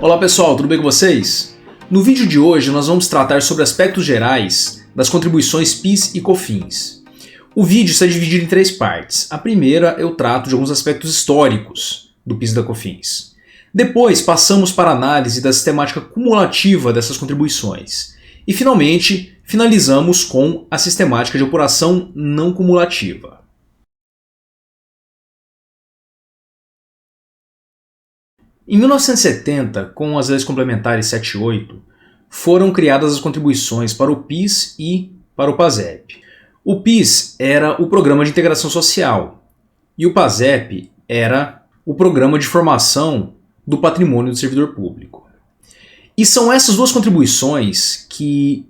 Olá pessoal, tudo bem com vocês? No vídeo de hoje nós vamos tratar sobre aspectos gerais das contribuições PIS e COFINS. O vídeo está dividido em 3 partes. A primeira eu trato de alguns aspectos históricos do PIS e da COFINS. Depois passamos para a análise da sistemática cumulativa dessas contribuições. E finalmente finalizamos com a sistemática de apuração não cumulativa. Em 1970, com as leis complementares 7 e 8, foram criadas as contribuições para o PIS e para o PASEP. O PIS era o Programa de Integração Social e o PASEP era o Programa de Formação do Patrimônio do Servidor Público. E são essas duas contribuições que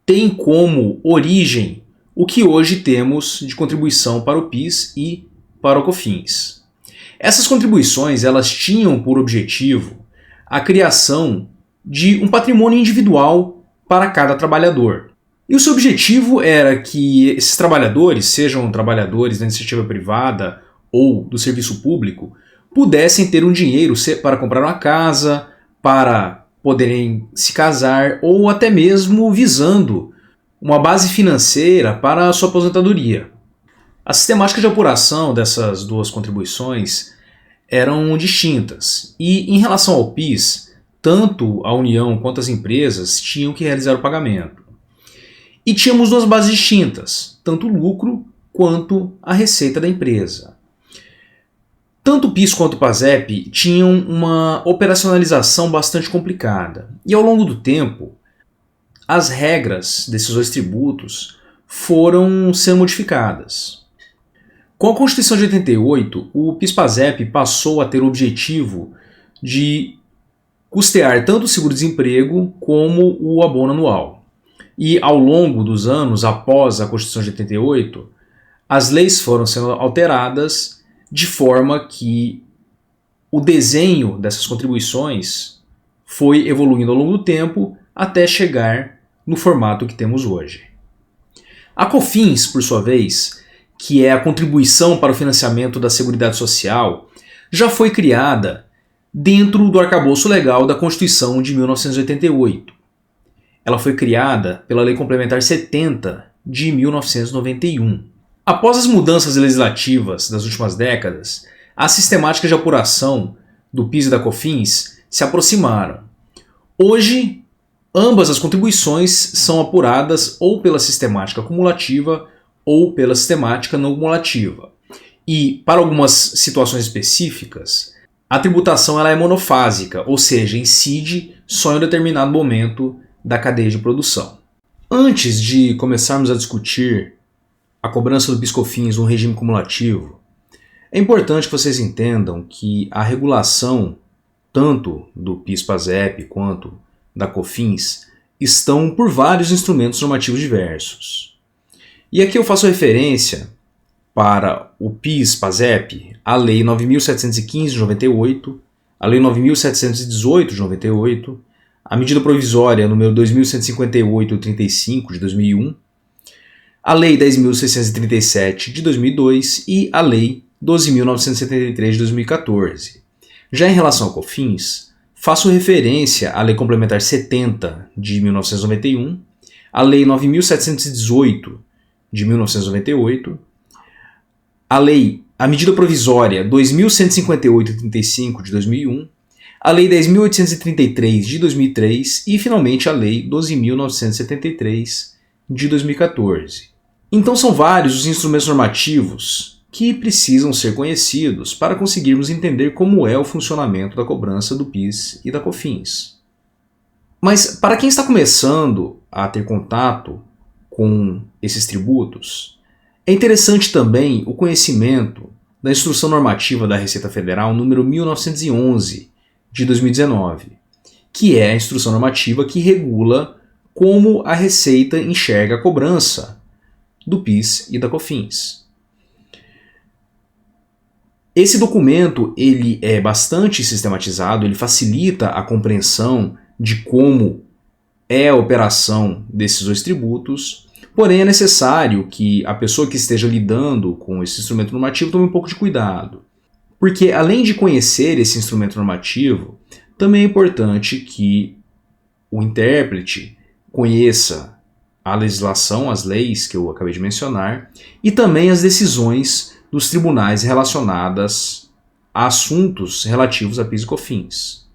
têm como origem o que hoje temos de contribuição para o PIS e para o COFINS. Essas contribuições elas tinham por objetivo a criação de um patrimônio individual para cada trabalhador. E o seu objetivo era que esses trabalhadores, sejam trabalhadores da iniciativa privada ou do serviço público, pudessem ter um dinheiro para comprar uma casa, para poderem se casar ou até mesmo visando uma base financeira para a sua aposentadoria. A sistemática de apuração dessas duas contribuições eram distintas e, em relação ao PIS, tanto a União quanto as empresas tinham que realizar o pagamento. E tínhamos duas bases distintas, tanto o lucro quanto a receita da empresa. Tanto o PIS quanto o PASEP tinham uma operacionalização bastante complicada e, ao longo do tempo, as regras desses dois tributos foram sendo modificadas. Com a Constituição de 88, o PIS-PASEP passou a ter o objetivo de custear tanto o seguro-desemprego como o abono anual. E ao longo dos anos, após a Constituição de 88, as leis foram sendo alteradas de forma que o desenho dessas contribuições foi evoluindo ao longo do tempo até chegar no formato que temos hoje. A COFINS, por sua vez, que é a contribuição para o financiamento da Seguridade Social, já foi criada dentro do arcabouço legal da Constituição de 1988. Ela foi criada pela Lei Complementar 70 de 1991. Após as mudanças legislativas das últimas décadas, as sistemáticas de apuração do PIS e da COFINS se aproximaram. Hoje, ambas as contribuições são apuradas ou pela sistemática cumulativa ou pela sistemática não cumulativa. E, para algumas situações específicas, a tributação ela é monofásica, ou seja, incide só em um determinado momento da cadeia de produção. Antes de começarmos a discutir a cobrança do PIS/COFINS no regime cumulativo, é importante que vocês entendam que a regulação tanto do PIS/PASEP quanto da COFINS estão por vários instrumentos normativos diversos. E aqui eu faço referência para o PIS/PASEP, a Lei 9.715 de 98, a Lei 9.718 de 98, a Medida Provisória número 2.158/35 de 2001, a Lei 10.637 de 2002 e a Lei 12.973 de 2014. Já em relação ao COFINS, faço referência à Lei Complementar 70 de 1991, a Lei 9.718 de 1998, a Medida Provisória 2.158/35 de 2001, a Lei 10.833 de 2003 e, finalmente, a Lei 12.973 de 2014. Então são vários os instrumentos normativos que precisam ser conhecidos para conseguirmos entender como é o funcionamento da cobrança do PIS e da COFINS. Mas para quem está começando a ter contato com esses tributos, é interessante também o conhecimento da Instrução Normativa da Receita Federal número 1911 de 2019, que é a instrução normativa que regula como a Receita enxerga a cobrança do PIS e da COFINS. Esse documento ele é bastante sistematizado, ele facilita a compreensão de como é a operação desses dois tributos, porém é necessário que a pessoa que esteja lidando com esse instrumento normativo tome um pouco de cuidado. Porque além de conhecer esse instrumento normativo, Também é importante que o intérprete conheça a legislação, as leis que eu acabei de mencionar, e também as decisões dos tribunais relacionadas a assuntos relativos a PIS e COFINS.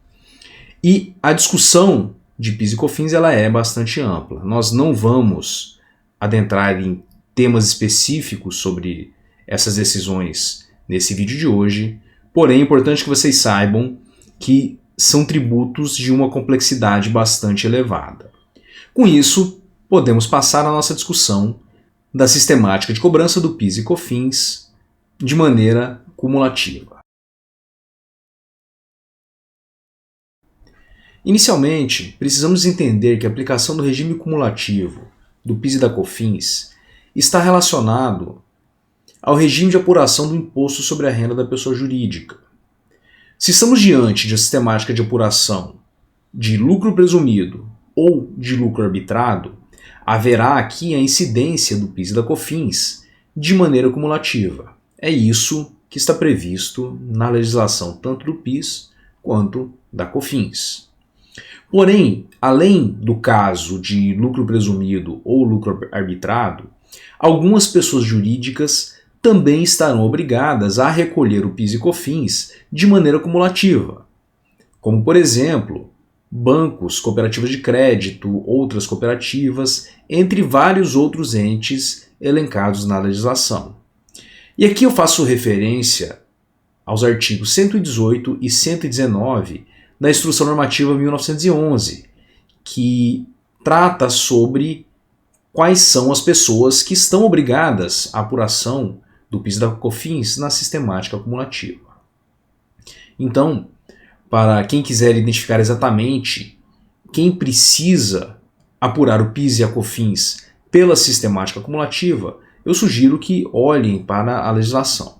E a discussão de PIS e COFINS ela é bastante ampla. Nós não vamos adentrar em temas específicos sobre essas decisões nesse vídeo de hoje, porém é importante que vocês saibam que são tributos de uma complexidade bastante elevada. Com isso, podemos passar a nossa discussão da sistemática de cobrança do PIS e COFINS de maneira cumulativa. Inicialmente, precisamos entender que a aplicação do regime cumulativo do PIS e da COFINS está relacionado ao regime de apuração do imposto sobre a renda da pessoa jurídica. Se estamos diante de uma sistemática de apuração de lucro presumido ou de lucro arbitrado, haverá aqui a incidência do PIS e da COFINS de maneira cumulativa. É isso que está previsto na legislação tanto do PIS quanto da COFINS. Porém, além do caso de lucro presumido ou lucro arbitrado, algumas pessoas jurídicas também estarão obrigadas a recolher o PIS e COFINS de maneira cumulativa, como por exemplo, bancos, cooperativas de crédito, outras cooperativas, entre vários outros entes elencados na legislação. E aqui eu faço referência aos artigos 118 e 119 da Instrução Normativa 1911, que trata sobre quais são as pessoas que estão obrigadas à apuração do PIS e da COFINS na sistemática acumulativa. Então, para quem quiser identificar exatamente quem precisa apurar o PIS e a COFINS pela sistemática acumulativa, eu sugiro que olhem para a legislação.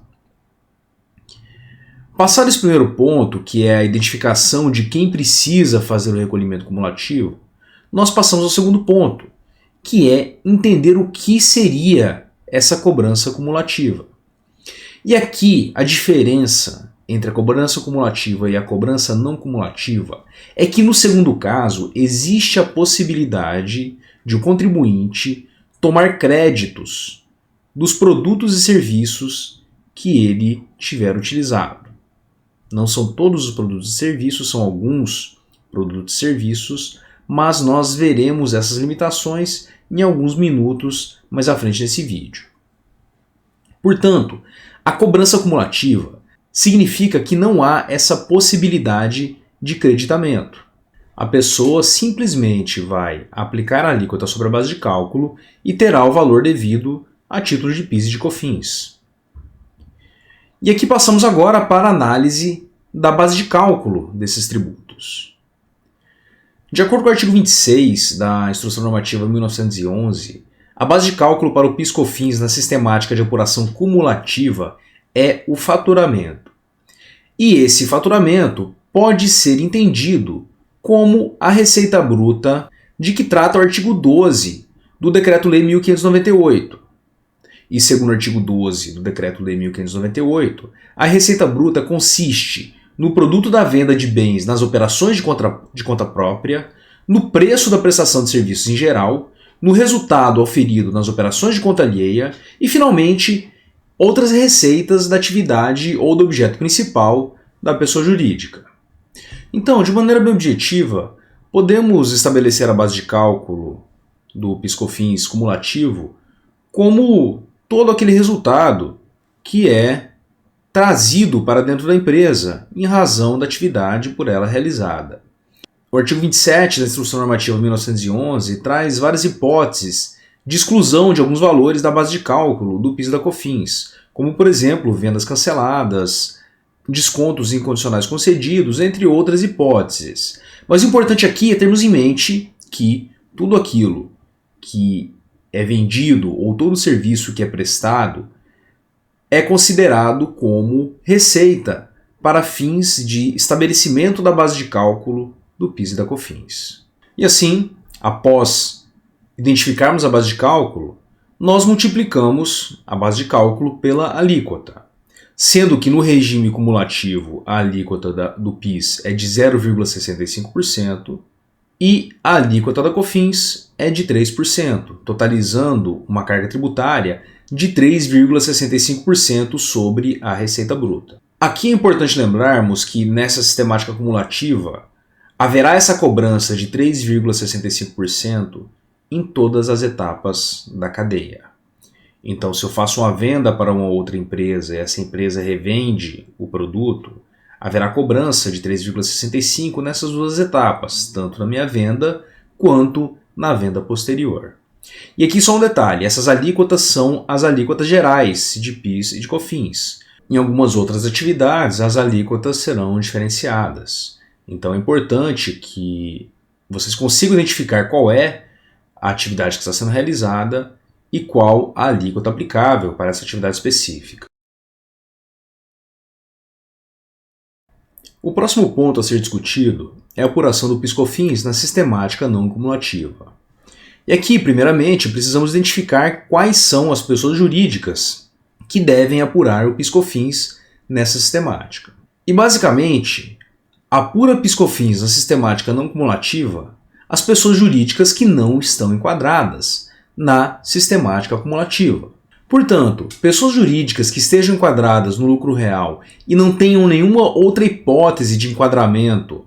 Passado esse primeiro ponto, que é a identificação de quem precisa fazer o recolhimento cumulativo, nós passamos ao segundo ponto, que é entender o que seria essa cobrança cumulativa. E aqui a diferença entre a cobrança cumulativa e a cobrança não cumulativa é que no segundo caso existe a possibilidade de o contribuinte tomar créditos dos produtos e serviços que ele tiver utilizado. Não são todos os produtos e serviços, são alguns produtos e serviços, mas nós veremos essas limitações em alguns minutos mais à frente nesse vídeo. Portanto, a cobrança cumulativa significa que não há essa possibilidade de creditamento. A pessoa simplesmente vai aplicar a alíquota sobre a base de cálculo e terá o valor devido a título de PIS e de COFINS. E aqui passamos agora para a análise da base de cálculo desses tributos. De acordo com o artigo 26 da Instrução Normativa 1911, a base de cálculo para o PIS e COFINS na sistemática de apuração cumulativa é o faturamento. E esse faturamento pode ser entendido como a receita bruta de que trata o artigo 12 do Decreto-Lei 1598. E segundo o artigo 12 do Decreto-Lei 1598, a receita bruta consiste no produto da venda de bens nas operações de conta própria, no preço da prestação de serviços em geral, no resultado auferido nas operações de conta alheia e, finalmente, outras receitas da atividade ou do objeto principal da pessoa jurídica. Então, de maneira bem objetiva, podemos estabelecer a base de cálculo do PIS/COFINS cumulativo como todo aquele resultado que é trazido para dentro da empresa em razão da atividade por ela realizada. O artigo 27 da Instrução Normativa 1911 traz várias hipóteses de exclusão de alguns valores da base de cálculo do PIS e da COFINS, como, por exemplo, vendas canceladas, descontos incondicionais concedidos, entre outras hipóteses. Mas o importante aqui é termos em mente que tudo aquilo que é vendido ou todo serviço que é prestado é considerado como receita para fins de estabelecimento da base de cálculo do PIS e da COFINS. E assim, após identificarmos a base de cálculo, nós multiplicamos a base de cálculo pela alíquota. sendo que no regime cumulativo a alíquota do PIS é de 0,65% e a alíquota da COFINS é de 3%, totalizando uma carga tributária de 3,65% sobre a receita bruta. Aqui é importante lembrarmos que nessa sistemática cumulativa haverá essa cobrança de 3,65% em todas as etapas da cadeia. Então, se eu faço uma venda para uma outra empresa e essa empresa revende o produto, haverá cobrança de 3,65% nessas duas etapas, tanto na minha venda quanto na venda posterior. E aqui só um detalhe, essas alíquotas são as alíquotas gerais de PIS e de COFINS. Em algumas outras atividades, as alíquotas serão diferenciadas. Então é importante que vocês consigam identificar qual é a atividade que está sendo realizada e qual a alíquota aplicável para essa atividade específica. O próximo ponto a ser discutido é a apuração do PIS/COFINS na sistemática não cumulativa. E aqui, primeiramente, precisamos identificar quais são as pessoas jurídicas que devem apurar o PIS/COFINS nessa sistemática. E, basicamente, apura PIS/COFINS na sistemática não cumulativa as pessoas jurídicas que não estão enquadradas na sistemática cumulativa. Portanto, pessoas jurídicas que estejam enquadradas no lucro real e não tenham nenhuma outra hipótese de enquadramento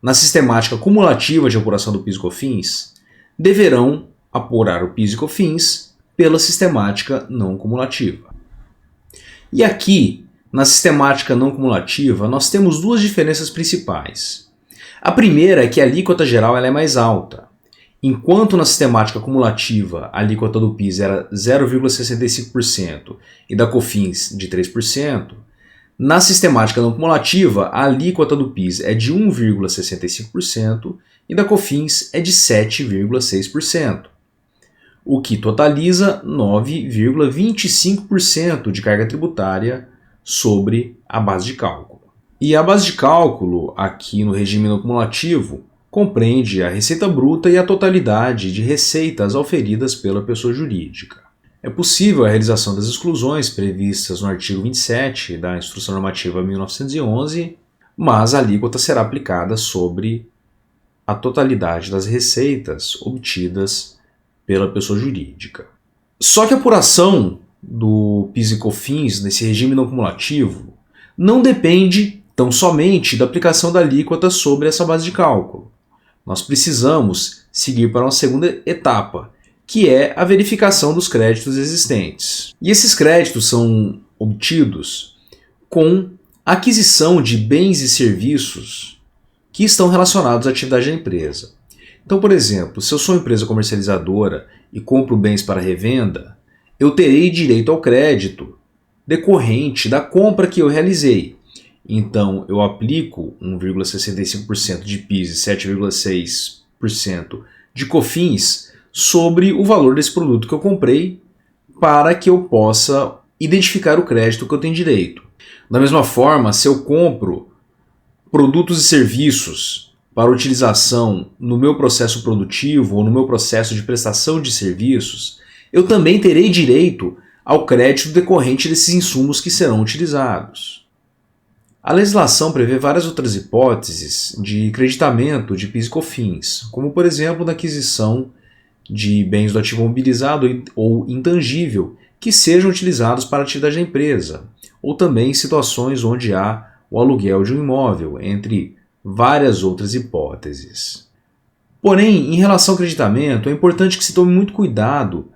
na sistemática cumulativa de apuração do PIS/COFINS deverão apurar o PIS e COFINS pela sistemática não cumulativa. E aqui, na sistemática não cumulativa, nós temos duas diferenças principais. A primeira é que a alíquota geral ela é mais alta. Enquanto na sistemática cumulativa a alíquota do PIS era 0,65% e da COFINS de 3%, na sistemática não cumulativa a alíquota do PIS é de 1,65% e da COFINS é de 7,6%, o que totaliza 9,25% de carga tributária sobre a base de cálculo. E a base de cálculo aqui no regime não cumulativo compreende a receita bruta e a totalidade de receitas auferidas pela pessoa jurídica. É possível a realização das exclusões previstas no artigo 27 da Instrução Normativa 1911, mas a alíquota será aplicada sobre a totalidade das receitas obtidas pela pessoa jurídica. Só que a apuração do PIS e COFINS nesse regime não cumulativo não depende tão somente da aplicação da alíquota sobre essa base de cálculo. Nós precisamos seguir para uma segunda etapa, que é a verificação dos créditos existentes. E esses créditos são obtidos com a aquisição de bens e serviços que estão relacionados à atividade da empresa. Então, por exemplo, se eu sou uma empresa comercializadora e compro bens para revenda, eu terei direito ao crédito decorrente da compra que eu realizei. Então, eu aplico 1,65% de PIS e 7,6% de COFINS sobre o valor desse produto que eu comprei para que eu possa identificar o crédito que eu tenho direito. Da mesma forma, se eu compro produtos e serviços para utilização no meu processo produtivo ou no meu processo de prestação de serviços, eu também terei direito ao crédito decorrente desses insumos que serão utilizados. A legislação prevê várias outras hipóteses de creditamento de PIS e COFINS, como por exemplo na aquisição de bens do ativo mobilizado ou intangível que sejam utilizados para a atividade da empresa, ou também em situações onde há o aluguel de um imóvel, entre várias outras hipóteses. Porém, em relação ao creditamento, é importante que se tome muito cuidado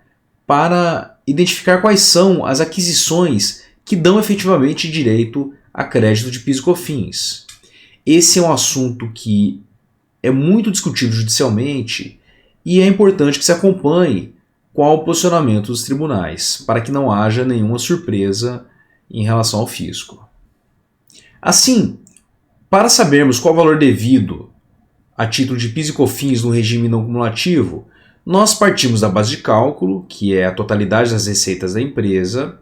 para identificar quais são as aquisições que dão efetivamente direito a crédito de PIS e COFINS. Esse é um assunto que é muito discutido judicialmente e é importante que se acompanhe qual o posicionamento dos tribunais, para que não haja nenhuma surpresa em relação ao fisco. Assim, para sabermos qual o valor devido a título de PIS e COFINS no regime não cumulativo, nós partimos da base de cálculo, que é a totalidade das receitas da empresa,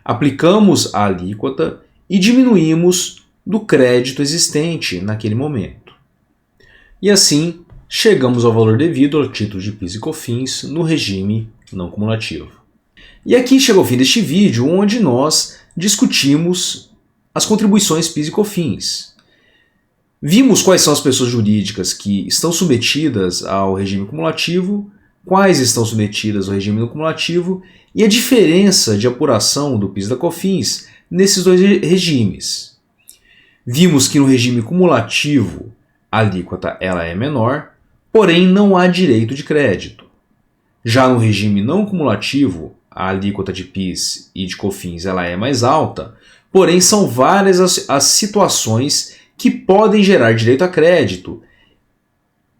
aplicamos a alíquota e diminuímos do crédito existente naquele momento. E assim, chegamos ao valor devido ao título de PIS e COFINS no regime não cumulativo. E aqui chega o fim deste vídeo, onde nós discutimos as contribuições PIS e COFINS. Vimos quais são as pessoas jurídicas que estão submetidas ao regime cumulativo, quais estão submetidas ao regime não cumulativo e a diferença de apuração do PIS e da COFINS nesses dois regimes. Vimos que no regime cumulativo a alíquota ela é menor, porém não há direito de crédito. Já no regime não cumulativo, a alíquota de PIS e de COFINS ela é mais alta, porém são várias as situações que podem gerar direito a crédito,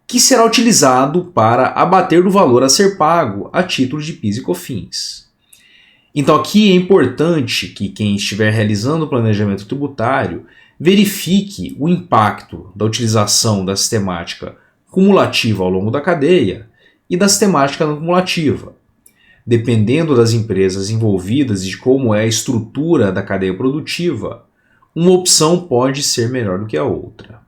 que será utilizado para abater do valor a ser pago a título de PIS e COFINS. Então aqui é importante que quem estiver realizando o planejamento tributário verifique o impacto da utilização da sistemática cumulativa ao longo da cadeia e da sistemática não cumulativa. Dependendo das empresas envolvidas e de como é a estrutura da cadeia produtiva, uma opção pode ser melhor do que a outra.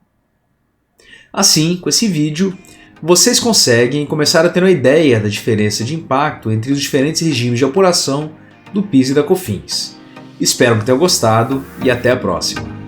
Assim, com esse vídeo, vocês conseguem começar a ter uma ideia da diferença de impacto entre os diferentes regimes de apuração do PIS e da COFINS. Espero que tenham gostado e até a próxima!